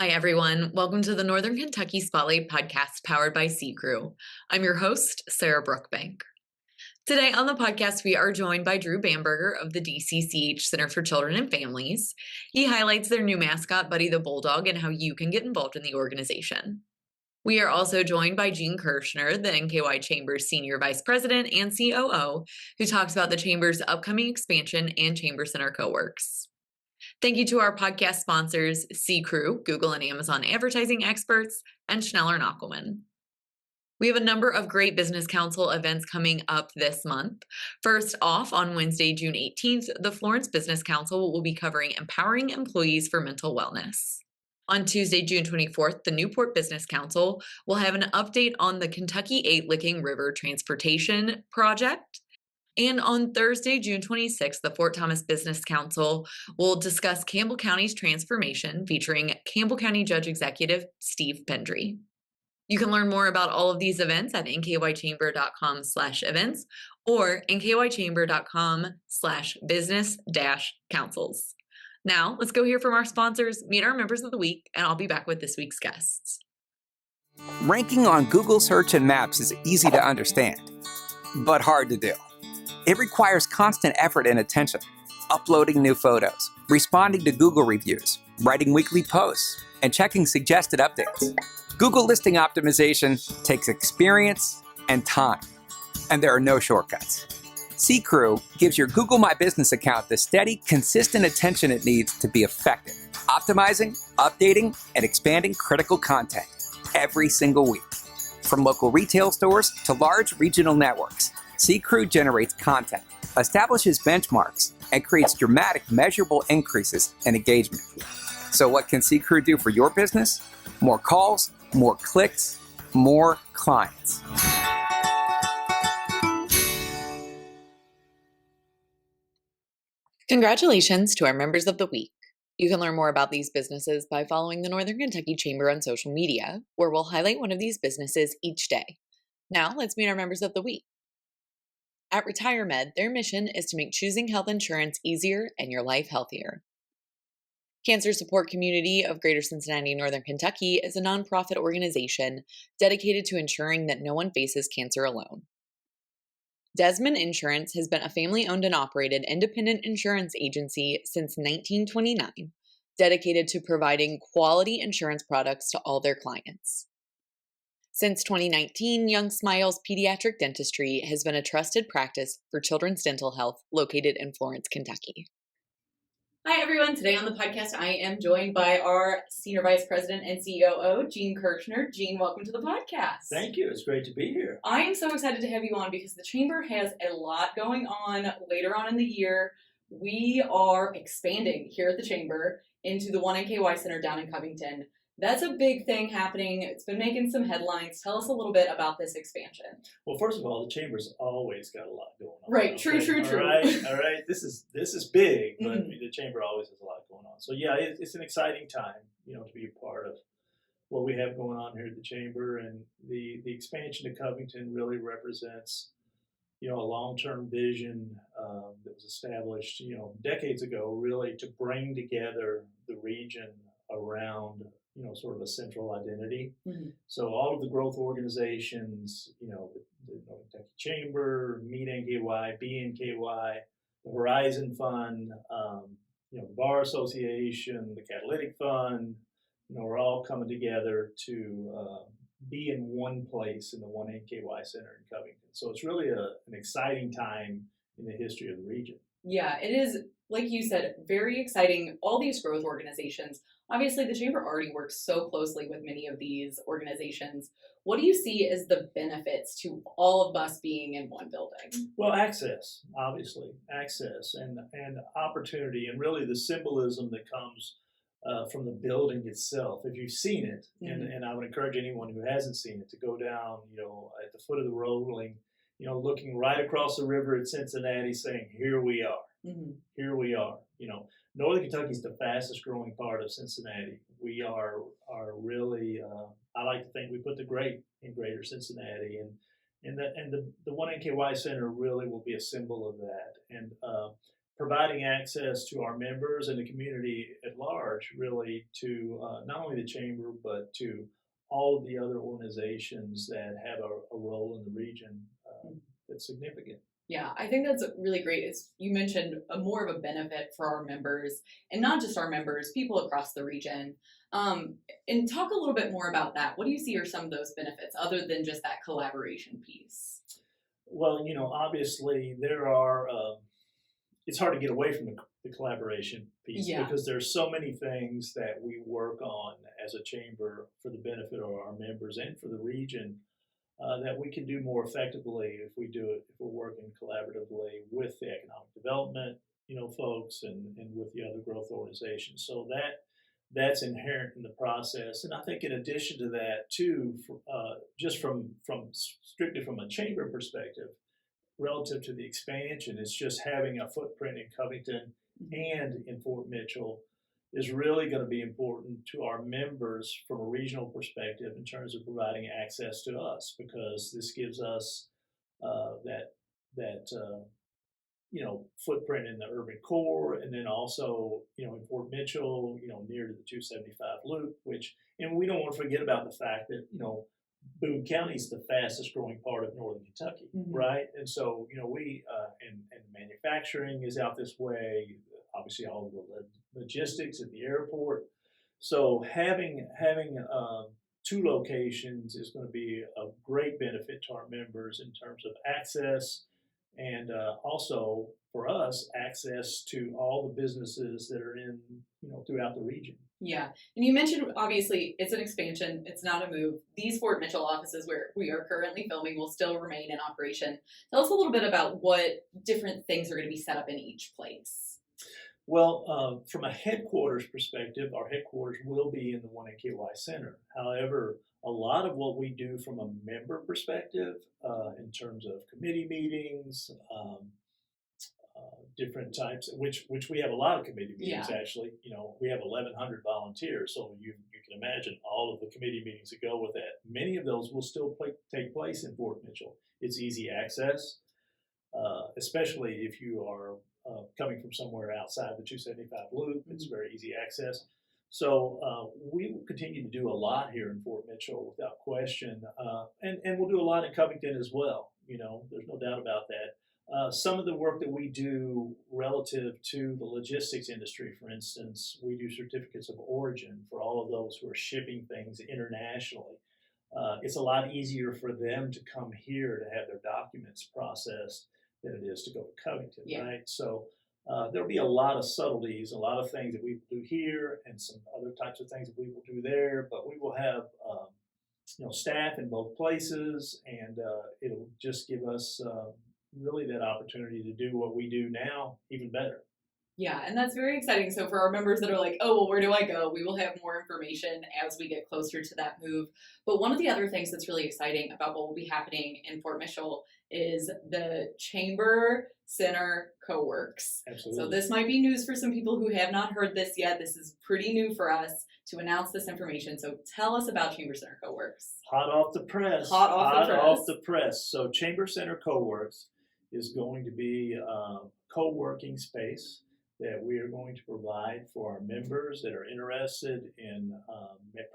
Hi, everyone. Welcome to the Northern Kentucky Spotlight podcast powered by C Crew. I'm your host, Sarah Brookbank. Today on the podcast, we are joined by Drew Bamberger of the DCCH Center for Children and Families. He highlights their new mascot, Buddy the Bulldog, and how you can get involved in the organization. We are also joined by Jean Kirshner, the NKY Chamber's Senior Vice President and COO, who talks about the Chamber's upcoming expansion and Chamber Center CoWorks. Thank you to our podcast sponsors, C Crew, Google and Amazon advertising experts, and Schneller and Aquaman. We have a number of great Business Council events coming up this month. First off, on Wednesday, June 18th, the Florence Business Council will be covering empowering employees for mental wellness. On Tuesday, June 24th, the Newport Business Council will have an update on the Kentucky 8 Licking River Transportation Project. And on Thursday, June 26th, the Fort Thomas Business Council will discuss Campbell County's transformation, featuring Campbell County Judge Executive Steve Pendry. You can learn more about all of these events at nkychamber.com/events or nkychamber.com/business-councils. Now, let's go hear from our sponsors, meet our members of the week, and I'll be back with this week's guests. Ranking on Google Search and Maps is easy to understand, but hard to do. It requires constant effort and attention, uploading new photos, responding to Google reviews, writing weekly posts, and checking suggested updates. Google listing optimization takes experience and time, and there are no shortcuts. C Crew gives your Google My Business account the steady, consistent attention it needs to be effective, optimizing, updating, and expanding critical content every single week. From local retail stores to large regional networks, C Crew generates content, establishes benchmarks, and creates dramatic, measurable increases in engagement. So what can C Crew do for your business? More calls, more clicks, more clients. Congratulations to our members of the week. You can learn more about these businesses by following the Northern Kentucky Chamber on social media, where we'll highlight one of these businesses each day. Now, let's meet our members of the week. At RetireMed, their mission is to make choosing health insurance easier and your life healthier. Cancer Support Community of Greater Cincinnati, Northern Kentucky is a nonprofit organization dedicated to ensuring that no one faces cancer alone. Desmond Insurance has been a family-owned and operated independent insurance agency since 1929, dedicated to providing quality insurance products to all their clients. Since 2019, Young Smiles Pediatric Dentistry has been a trusted practice for children's dental health located in Florence, Kentucky. Hi, everyone. Today on the podcast, I am joined by our Senior Vice President and COO, Jean Kirshner. Jean, welcome to the podcast. Thank you. It's great to be here. I am so excited to have you on because the Chamber has a lot going on later on in the year. We are expanding here at the Chamber into the One NKY Center down in Covington. That's a big thing happening. It's been making some headlines. Tell us a little bit about this expansion. Well, first of all, the Chamber's always got a lot going on. Right. True. All right. This is big, but the Chamber always has a lot going on. So yeah, it's an exciting time, to be a part of what we have going on here at the Chamber, and the expansion to Covington really represents, a long-term vision that was established, decades ago, really to bring together the region around sort of a central identity. Mm-hmm. So all of the growth organizations, the Northern Kentucky Chamber, Meet NKY, Be NKY, the Horizon Fund, the Bar Association, the Catalytic Fund, we're all coming together to be in one place in the One NKY Center in Covington. So it's really an exciting time in the history of the region. Yeah, it is, like you said, very exciting. All these growth organizations. Obviously, the Chamber already works so closely with many of these organizations. What do you see as the benefits to all of us being in one building? Well, access, obviously, access and opportunity, and really the symbolism that comes from the building itself. If you've seen it, and I would encourage anyone who hasn't seen it to go down, at the foot of the rolling, looking right across the river at Cincinnati, saying, "Here we are." Mm-hmm. Here we are. Northern Kentucky is the fastest growing part of Cincinnati. We are really. I like to think we put the great in Greater Cincinnati, and the One NKY Center really will be a symbol of that. And providing access to our members and the community at large, really, to not only the chamber, but to all of the other organizations that have a role in the region that's significant. Yeah, I think that's really great. You mentioned more of a benefit for our members, and not just our members, people across the region. And talk a little bit more about that. What do you see are some of those benefits other than just that collaboration piece? Well, obviously there are. It's hard to get away from the collaboration piece because there's so many things that we work on as a chamber for the benefit of our members and for the region that we can do more effectively if we're working collaboratively with the economic development, folks and with the other growth organizations. So that's inherent in the process. And I think in addition to that too, just from strictly from a chamber perspective, relative to the expansion, it's just having a footprint in Covington and in Fort Mitchell is really going to be important to our members from a regional perspective in terms of providing access to us, because this gives us that footprint in the urban core, and then also in Fort Mitchell, near to the 275 loop, and we don't want to forget about the fact that Boone County is the fastest growing part of northern Kentucky, right? And so, we and manufacturing is out this way. Obviously, all of the logistics at the airport. So having two locations is going to be a great benefit to our members in terms of access, and also for us, access to all the businesses that are in throughout the region. Yeah, and you mentioned obviously it's an expansion, it's not a move. These Fort Mitchell offices where we are currently filming will still remain in operation. Tell us a little bit about what different things are going to be set up in each place. Well, from a headquarters perspective, our headquarters will be in the One NKY Center. However, a lot of what we do from a member perspective, in terms of committee meetings, different types, which we have a lot of committee meetings actually. We have 1,100 volunteers, so you can imagine all of the committee meetings that go with that. Many of those will still take place in Fort Mitchell. It's easy access, especially if you are coming from somewhere outside the 275 loop. It's very easy access. So we will continue to do a lot here in Fort Mitchell without question, and we'll do a lot in Covington as well. There's no doubt about that. Some of the work that we do relative to the logistics industry, for instance, we do certificates of origin for all of those who are shipping things internationally. It's a lot easier for them to come here to have their documents processed than it is to go to Covington, right? So there'll be a lot of subtleties, a lot of things that we will do here and some other types of things that we will do there, but we will have staff in both places, and it'll just give us really that opportunity to do what we do now even better. Yeah, and that's very exciting. So for our members that are like, oh, well, where do I go? We will have more information as we get closer to that move. But one of the other things that's really exciting about what will be happening in Fort Mitchell is the Chamber Center CoWorks. Absolutely. So this might be news for some people who have not heard this yet. This is pretty new for us to announce this information. So tell us about Chamber Center CoWorks. Hot off the press. Hot off the press. So Chamber Center CoWorks is going to be a co-working space that we are going to provide for our members that are interested in,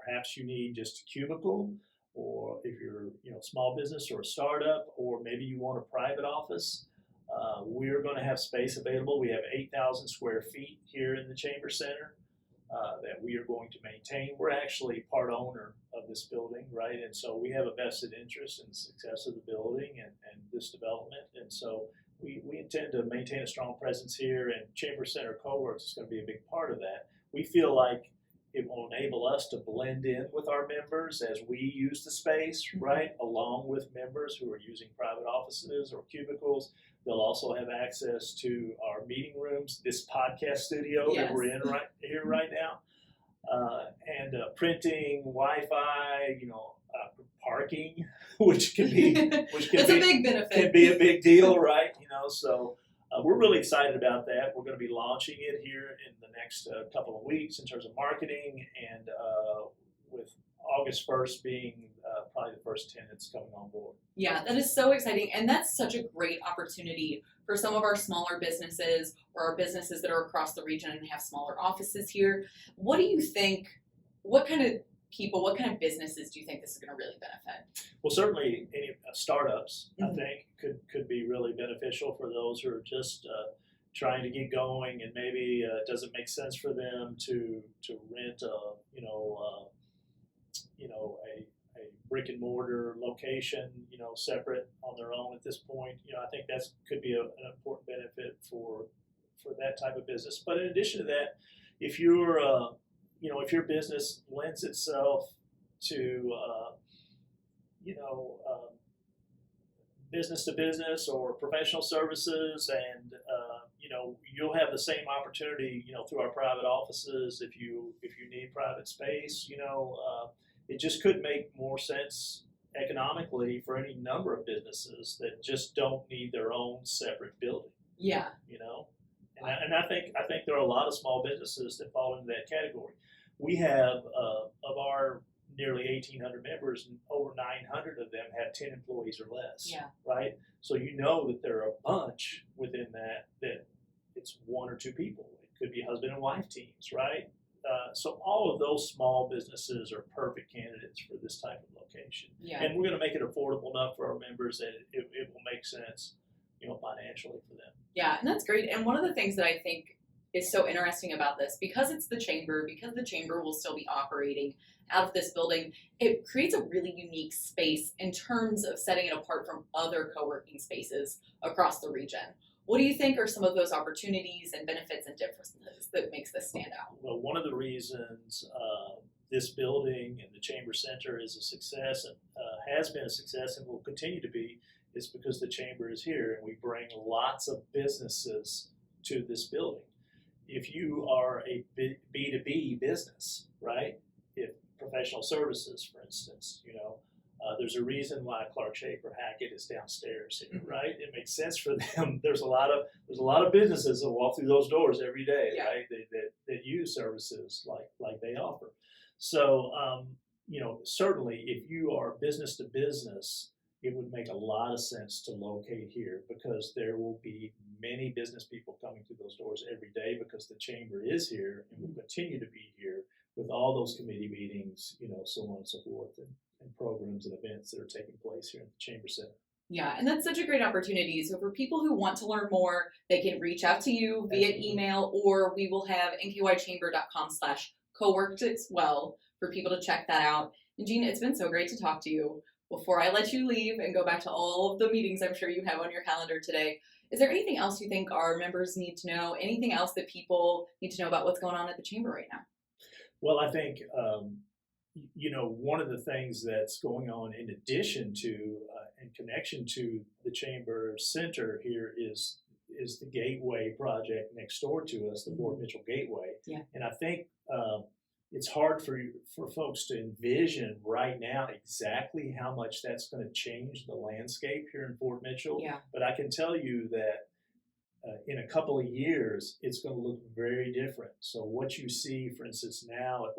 perhaps you need just a cubicle, or if you're a small business or a startup, or maybe you want a private office. We're going to have space available. We have 8,000 square feet here in the Chamber Center that we are going to maintain. We're actually part owner of this building, right? And so we have a vested interest in the success of the building and this development. And so we intend to maintain a strong presence here, and Chamber Center CoWorks is going to be a big part of that. We feel like it will enable us to blend in with our members as we use the space, right, along with members who are using private offices or cubicles. They'll also have access to our meeting rooms, this podcast studio that we're in right now, and printing, Wi-Fi, parking, which can be That's a big benefit. Can be a big deal, right? So we're really excited about that. We're going to be launching it here in the next couple of weeks in terms of marketing, and with August 1st being probably probably the first tenants coming on board. Yeah, that is so exciting. And that's such a great opportunity for some of our smaller businesses or our businesses that are across the region and have smaller offices here. What do you think, what kind of people, what kind of businesses do you think this is going to really benefit? Well, certainly any startups, Mhm. I think, could be really beneficial for those who are just trying to get going, and maybe it doesn't make sense for them to rent a brick and mortar location, separate on their own at this point. I think that's could be an important benefit for that type of business. But in addition to that, if you're if your business lends itself to business to business or professional services, and you'll have the same opportunity through our private offices if you need private space. It just could make more sense economically for any number of businesses that just don't need their own separate building. Yeah. And I think there are a lot of small businesses that fall into that category. We have of our nearly 1,800 members, and over 900 of them have 10 employees or less. Yeah. Right. So that there are a bunch within that it's one or two people. It could be husband and wife teams, right? So all of those small businesses are perfect candidates for this type of location. Yeah. And we're going to make it affordable enough for our members that it will make sense, financially for them. Yeah, and that's great. And one of the things that I think is so interesting about this, because it's the chamber, because the chamber will still be operating out of this building, it creates a really unique space in terms of setting it apart from other co-working spaces across the region. What do you think are some of those opportunities and benefits and differences that makes this stand out? Well, one of the reasons this building and the Chamber Center is a success, and has been a success and will continue to be, is because the Chamber is here and we bring lots of businesses to this building. If you are a B2B business, right? If professional services, for instance, there's a reason why Clark Schaefer Hackett is downstairs here, right? It makes sense for them. There's a lot of businesses that walk through those doors every day, Yeah. right? That use services like they offer. So certainly if you are business to business, it would make a lot of sense to locate here, because there will be many business people coming through those doors every day, because the chamber is here and will continue to be here with all those committee meetings, so on and so forth, and programs and events that are taking place here at the Chamber Center. Yeah, and that's such a great opportunity. So for people who want to learn more, they can reach out to you via email, or we will have nkychamber.com/coworks as well for people to check that out. And Gina, it's been so great to talk to you. Before I let you leave and go back to all of the meetings I'm sure you have on your calendar today, is there anything else you think our members need to know? Anything else that people need to know about what's going on at the Chamber right now? Well, I think, one of the things that's going on in addition to, in connection to the Chamber Center here is the Gateway project next door to us, the Fort Mitchell Gateway. Yeah. And I think it's hard for folks to envision right now exactly how much that's going to change the landscape here in Fort Mitchell. Yeah. But I can tell you that in a couple of years, it's going to look very different. So what you see, for instance, now at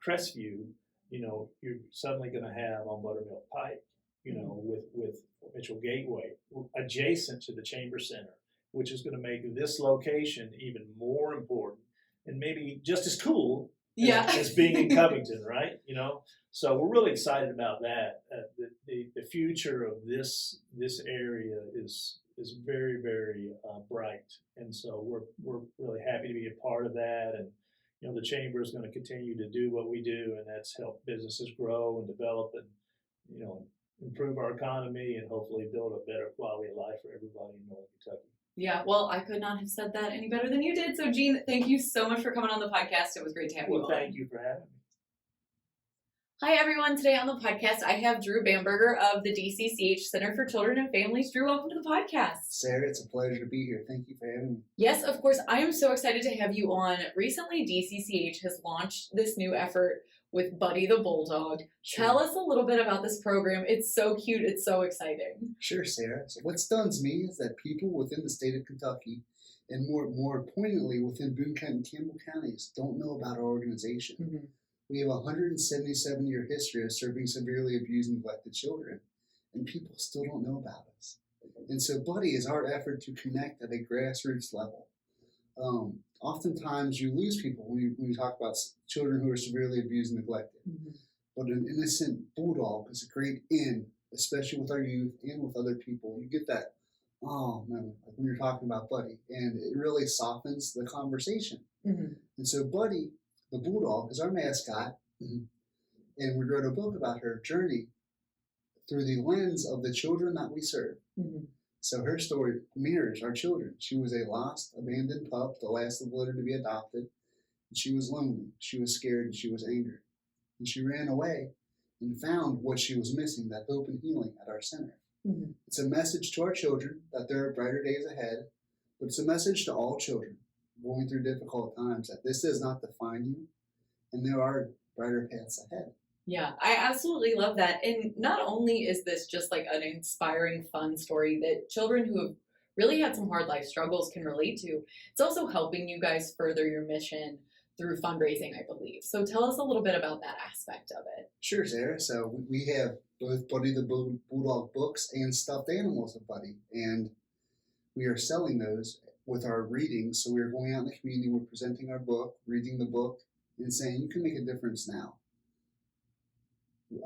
Crestview, you're suddenly going to have on Buttermilk Pike, with Mitchell Gateway adjacent to the Chamber Center, which is going to make this location even more important and maybe just as cool as being in Covington, right? So we're really excited about that. The future of this area is very, very bright, and so we're really happy to be a part of that. And the Chamber is going to continue to do what we do, and that's help businesses grow and develop, and improve our economy, and hopefully build a better quality of life for everybody in Northern Kentucky. Yeah, well, I could not have said that any better than you did. So, Gene, thank you so much for coming on the podcast. It was great to have you on. Thank you for having me. Hi, everyone. Today on the podcast, I have Drew Bamberger of the DCCH Center for Children and Families. Drew, welcome to the podcast. Sarah, it's a pleasure to be here. Thank you for having me. Yes, of course. I am so excited to have you on. Recently, DCCH has launched this new effort with Buddy the Bulldog. Sure. Tell us a little bit about this program. It's so cute. It's so exciting. Sure, Sarah. So what stuns me is that people within the state of Kentucky, and more poignantly within Boone County and Campbell counties, don't know about our organization. Mm-hmm. We have a 177-year history of serving severely abused and neglected children, and people still don't know about us. And so Buddy is our effort to connect at a grassroots level. Oftentimes you lose people when you talk about children who are severely abused and neglected. But an innocent bulldog is a great in, especially with our youth and with other people. You get that, oh man, like when you're talking about Buddy, and it really softens the conversation. And so Buddy, the bulldog, is our mascot, and we wrote a book about her journey through the lens of the children that we serve. So her story mirrors our children. She was a lost, abandoned pup, the last of the litter to be adopted. And she was lonely, she was scared, and she was angry. And she ran away and found what she was missing, that hope and healing at our center. It's a message to our children that there are brighter days ahead, but it's a message to all children going through difficult times that this does not define you, and there are brighter paths ahead. Yeah, I absolutely love that. And not only is this just like an inspiring, fun story that children who have really had some hard life struggles can relate to, it's also helping you guys further your mission through fundraising, I believe. So tell us a little bit about that aspect of it. Sure, Sarah. So we have both Buddy the Bulldog books and stuffed animals of Buddy, and we are selling those with our readings. So we're going out in the community, we're presenting our book, reading the book, and saying you can make a difference now.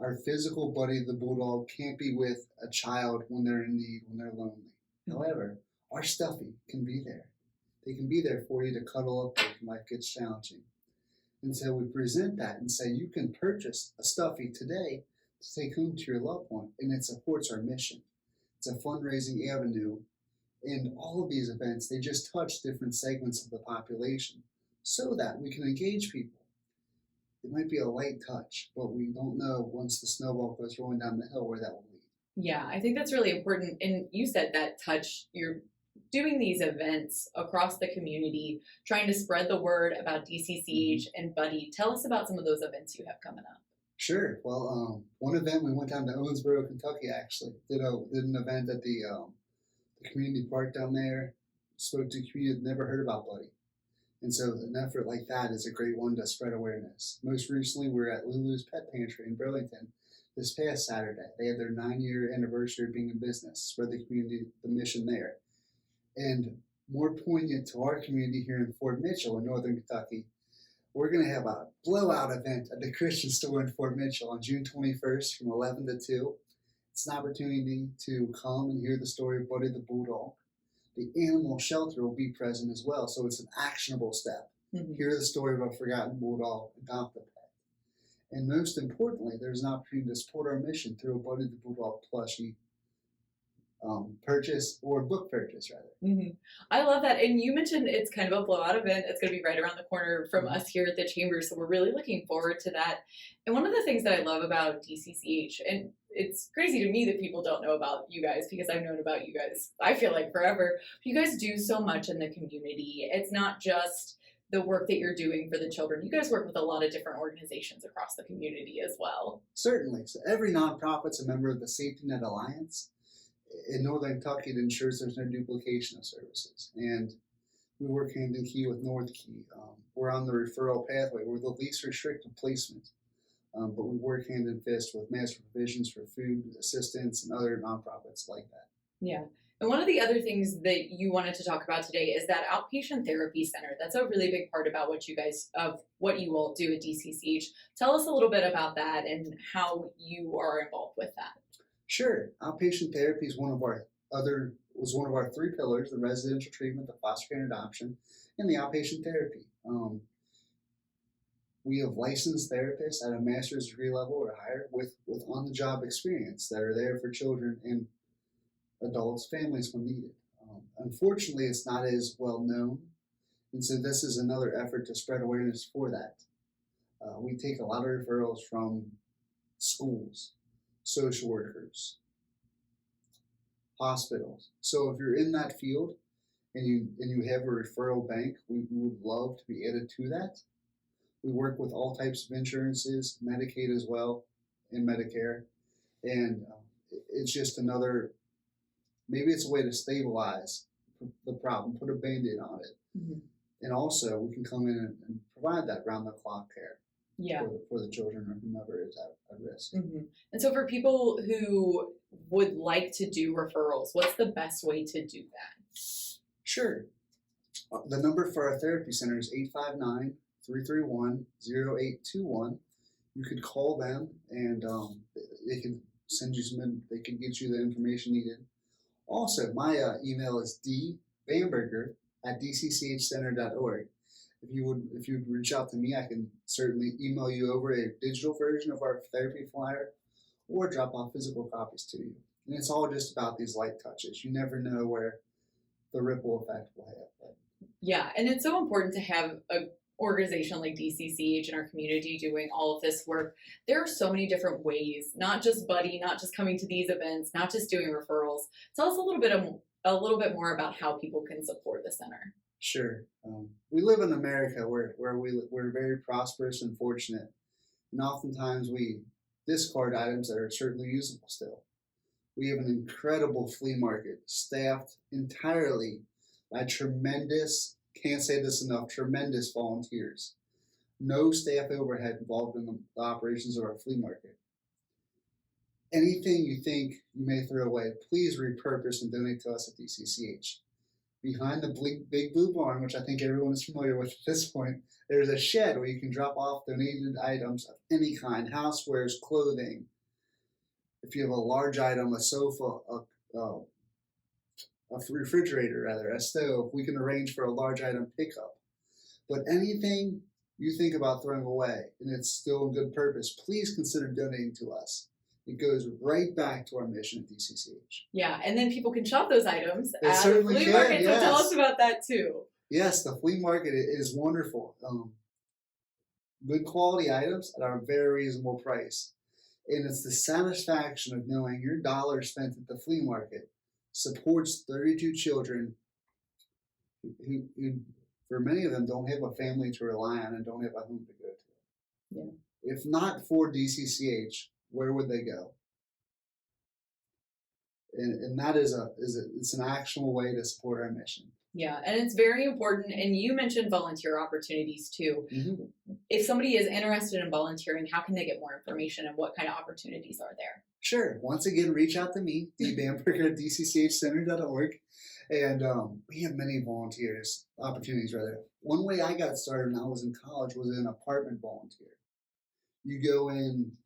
Our physical Buddy the Bulldog can't be with a child when they're in need, when they're lonely. However, our stuffy can be there. They can be there for you to cuddle up with when life gets challenging. And so we present that and say you can purchase a stuffy today to take home to your loved one, and it supports our mission. It's a fundraising avenue, and all of these events, they just touch different segments of the population so that we can engage people. It might be a light touch, but we don't know once the snowball goes rolling down the hill where that will lead. Yeah, I think that's really important. And you said that touch, you're doing these events across the community, trying to spread the word about DCCH and Buddy. Tell us about some of those events you have coming up. Sure. Well, one event we went down to Owensboro, Kentucky. Actually, did an event at the community park down there. Spoke to a community that never heard about Buddy, and so an effort like that is a great one to spread awareness. Most recently, we were at Lulu's Pet Pantry in Burlington this past Saturday. They had their 9-year anniversary of being in business. Spread the community, the mission there. And more poignant to our community here in Fort Mitchell in Northern Kentucky, we're going to have a blowout event at the Christian store in Fort Mitchell on June 21st from 11 to 2. It's an opportunity to come and hear the story of Buddy the Bulldog. The animal shelter will be present as well, so it's an actionable step. Hear the story of a forgotten bulldog, adopt a pet. And most importantly, there's an opportunity to support our mission through a Buddy the Bulldog plushie purchase, or book purchase rather. I love that. And you mentioned it's kind of a blowout event. It's going to be right around the corner from us here at the Chamber, so we're really looking forward to that. And one of the things that I love about DCCH, and it's crazy to me that people don't know about you guys because I've known about you guys, I feel like forever. You guys do so much in the community. It's not just the work that you're doing for the children. You guys work with a lot of different organizations across the community as well. Certainly. So every nonprofit's a member of the Safety Net Alliance. In Northern Kentucky, it ensures there's no duplication of services. And we work hand in key with North Key. We're on the referral pathway. We're the least restrictive placement. But we work hand in fist with Master Provisions for Food Assistance and other nonprofits like that. Yeah. And one of the other things that you wanted to talk about today is that outpatient therapy center. That's a really big part about what you all do at DCCH. Tell us a little bit about that and how you are involved with that. Sure. Outpatient therapy is one of our 3 pillars: the residential treatment, the foster care and adoption, and the outpatient therapy. We have licensed therapists at a master's degree level or higher with on-the-job experience that are there for children and adults, families when needed. Unfortunately, it's not as well known, and so this is another effort to spread awareness for that. We take a lot of referrals from schools, social workers, hospitals. So if you're in that field and you have a referral bank, we would love to be added to that. We work with all types of insurances, Medicaid as well, and Medicare. And it's just another, maybe it's a way to stabilize the problem, put a Band-Aid on it. And also we can come in and provide that round-the-clock care. Yeah. for the children or whomever is at risk. Mm-hmm. And so for people who would like to do referrals, what's the best way to do that? Sure. The number for our therapy center is 859-331-0821. You could call them and they can send you they can get you the information needed. Also, my email is dbamberger@dcchcenter.org. If you would reach out to me, I can certainly email you over a digital version of our therapy flyer or drop off physical copies to you. And it's all just about these light touches. You never know where the ripple effect will have. Yeah, and it's so important to have a organization like DCCH in our community doing all of this work. There are so many different ways, not just Buddy, not just coming to these events, not just doing referrals. Tell us a little bit more about how people can support the center. Sure. We live in America where we're very prosperous and fortunate, and oftentimes we discard items that are certainly usable still. We have an incredible flea market staffed entirely by tremendous, can't say this enough, tremendous volunteers. No staff overhead involved in the operations of our flea market. Anything you think you may throw away, please repurpose and donate to us at DCCH. Behind the big blue barn, which I think everyone is familiar with at this point, there's a shed where you can drop off donated items of any kind, housewares, clothing. If you have a large item, a sofa, a refrigerator rather, a stove, we can arrange for a large item pickup. But anything you think about throwing away and it's still in good purpose, please consider donating to us. It goes right back to our mission at DCCH. Yeah, and then people can shop those items They at the certainly flea can, market. yes. So tell us about that too. Yes, the flea market is wonderful. Good quality items at a very reasonable price. And it's the satisfaction of knowing your dollar spent at the flea market supports 32 children who for many of them, don't have a family to rely on and don't have a home to go to. Yeah. If not for DCCH, where would they go? And that it's an actual way to support our mission. Yeah, and it's very important. And you mentioned volunteer opportunities too. Mm-hmm. If somebody is interested in volunteering, how can they get more information and what kind of opportunities are there? Sure. Once again, reach out to me, dbamberger@dcchcenter.org. And we have many opportunities rather. One way I got started when I was in college was an apartment volunteer. You go in,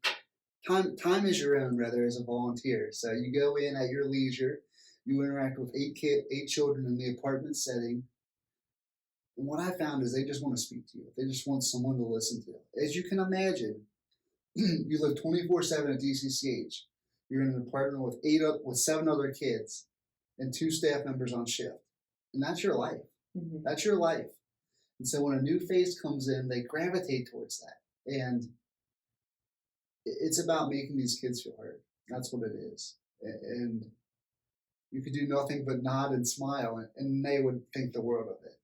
time is your own rather as a volunteer. So you go in at your leisure, you interact with 8 children in the apartment setting. And what I found is they just want to speak to you. They just want someone to listen to. As you can imagine, you live 24/7 at DCCH. You're in an apartment with 7 other kids and 2 staff members on shift. And that's your life. Mm-hmm. That's your life. And so when a new face comes in, they gravitate towards that. And it's about making these kids feel heard. That's what it is. And you could do nothing but nod and smile, and they would think the world of it.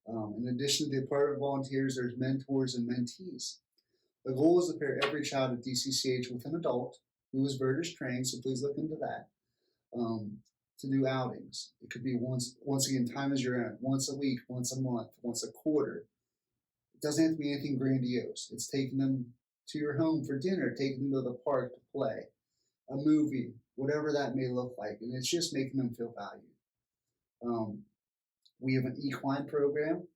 In addition to the apartment volunteers, there's mentors and mentees. The goal is to pair every child at DCCH with an adult who is Vertus trained, so please look into that, to do outings. It could be once again, time is your own, once a week, once a month, once a quarter. It doesn't have to be anything grandiose. It's taking them to your home for dinner, taking them to the park to play, a movie, whatever that may look like, and it's just making them feel valued. We have an equine program,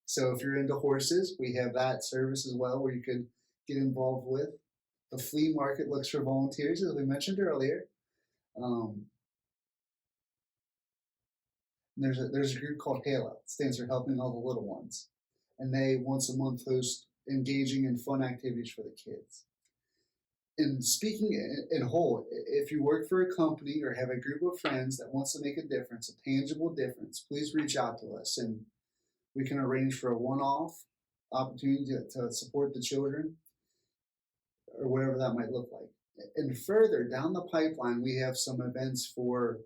so if you're into horses, we have that service as well where you could get involved with. The flea market looks for volunteers, as we mentioned earlier. There's a group called HALO. It stands for Helping All the Little Ones, and they once a month host engaging and fun activities for the kids. And speaking in whole, if you work for a company or have a group of friends that wants to make a difference, a tangible difference, please reach out to us and we can arrange for a one-off opportunity to support the children or whatever that might look like. And further down the pipeline, we have some events for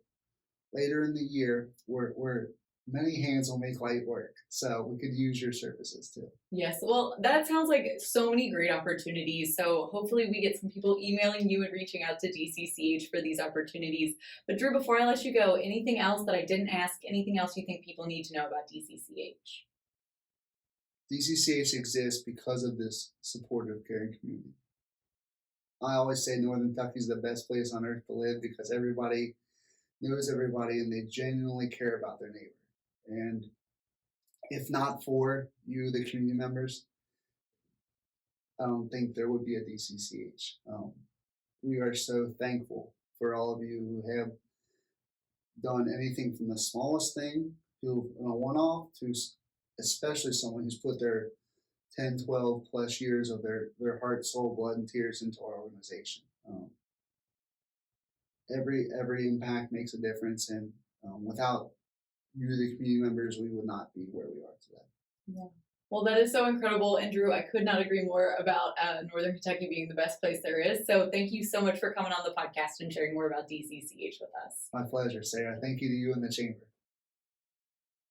later in the year where many hands will make light work. So we could use your services too. Yes, well, that sounds like so many great opportunities. So hopefully we get some people emailing you and reaching out to DCCH for these opportunities. But Drew, before I let you go, anything else that I didn't ask, anything else you think people need to know about DCCH? DCCH exists because of this supportive, caring community. I always say Northern Kentucky is the best place on earth to live because everybody knows everybody and they genuinely care about their neighbor. And if not for you, the community members, I don't think there would be a DCCH. We are so thankful for all of you who have done anything from the smallest thing to a one-off to especially someone who's put their 10, 12 plus years of their heart, soul, blood, and tears into our organization. Every impact makes a difference, and without you, the community members, we would not be where we are today. Yeah. Well, that is so incredible. And Drew, I could not agree more about Northern Kentucky being the best place there is. So thank you so much for coming on the podcast and sharing more about DCCH with us. My pleasure, Sarah. Thank you to you and the Chamber.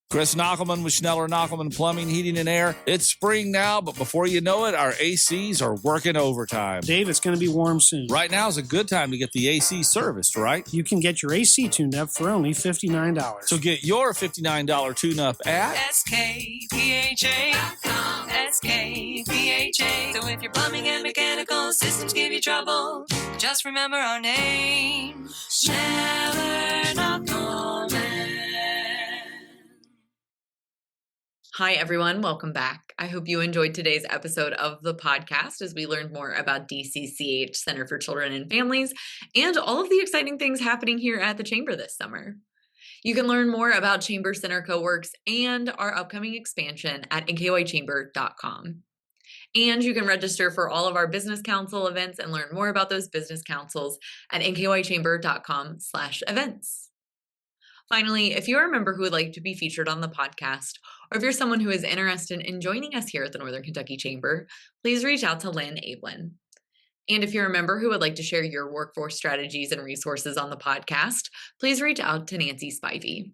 Chris Knockelman with Schneller Knockelman Plumbing, Heating, and Air. It's spring now, but before you know it, our ACs are working overtime. Dave, it's going to be warm soon. Right now is a good time to get the AC serviced, right? You can get your AC tuned up for only $59. So get your $59 tune-up at SKPHA.com. SKPHA. So if your plumbing and mechanical systems give you trouble, just remember our name. Schneller Knockelman. Hi, everyone. Welcome back. I hope you enjoyed today's episode of the podcast as we learned more about DCCH Center for Children and Families and all of the exciting things happening here at the Chamber this summer. You can learn more about Chamber Center CoWorks and our upcoming expansion at NKYchamber.com. And you can register for all of our business council events and learn more about those business councils at NKYchamber.com/events. Finally, if you're a member who would like to be featured on the podcast, or if you're someone who is interested in joining us here at the Northern Kentucky Chamber, please reach out to Lynn Ablin. And if you're a member who would like to share your workforce strategies and resources on the podcast, please reach out to Nancy Spivey.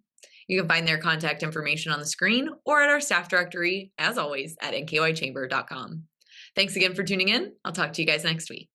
You can find their contact information on the screen or at our staff directory, as always, at nkychamber.com. Thanks again for tuning in. I'll talk to you guys next week.